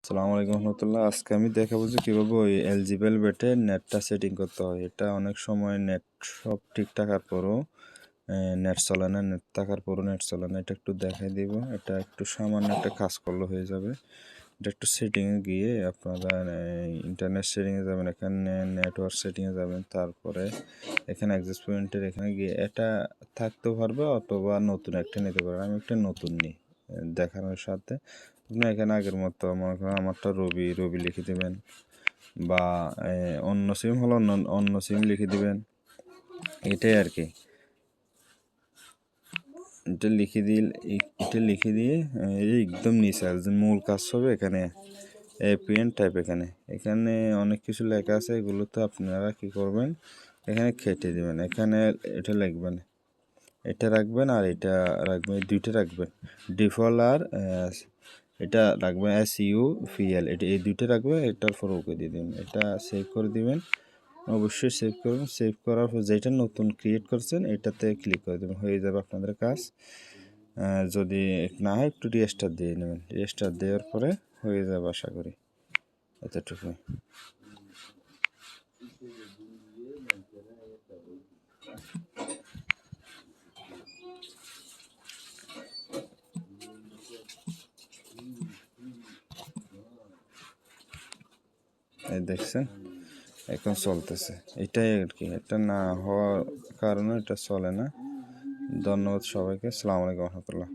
আসসালামু আলাইকুম রহমতুল্লাহ। আজকে আমি দেখাবো যে কীভাবে ওই এলজি বেটে নেটটা সেটিং করতে হয়। এটা অনেক সময় নেট সব ঠিক থাকার পরও নেট চলে না, নেট থাকার পরও নেট চলে না। এটা একটু দেখাই দিব। এটা একটু সামান্য একটা কাজ করলে হয়ে যাবে। এটা একটু সেটিংয়ে গিয়ে আপনারা ইন্টারনেট সেটিংয়ে যাবেন, এখানে নেটওয়ার্ক সেটিংয়ে যাবেন, তারপরে এখানে অ্যাক্সেস পয়েন্টের এখানে গিয়ে এটা থাকতেও পারবে অথবা নতুন একটা নিতে পারবেন। আমি একটা নতুন নিই দেখানোর সাথে। আপনি এখানে আগের মতো মনে করেন আমারটা রবি লিখে দেবেন, বা অন্য সিম হলো অন্য সিম লিখে দিবেন, এটাই আর কি। এটা লিখে দিয়ে একদম নিচে একদম মূল কাজ হবে এখানে এপিএন টাইপ। এখানে অনেক কিছু লেখা আছে, এগুলো তো আপনারা কি করবেন, এখানে কেটে দেবেন। এখানে এটা লিখবেন, এটা রাখবেন আর এটা রাখবেন, দুইটা রাখবেন, ডিফল্ট আর এটা রাখবেন SUFL, এটা এই দুইটা রাখবেন। এটার পর ওকে দিয়ে দেবেন, এটা সেভ করে দিবেন। অবশ্যই সেভ করবেন। সেভ করার পর যেটা নতুন ক্রিয়েট করছেন এটাতে ক্লিক করে দেবেন, হয়ে যাবে আপনাদের কাজ। যদি না হয় একটু রিস্টার্ট দিয়ে নেবেন, রিস্টার্ট দেওয়ার পরে হয়ে যাবে আশা করি। এতটুকুই। এই দেখছেন এখন চলতেছে, এটাই আর কি। এটা না হওয়ার কারণে এটা চলে না। ধন্যবাদ সবাইকে। আসসালামু আলাইকুম রহমতুল্লাহ।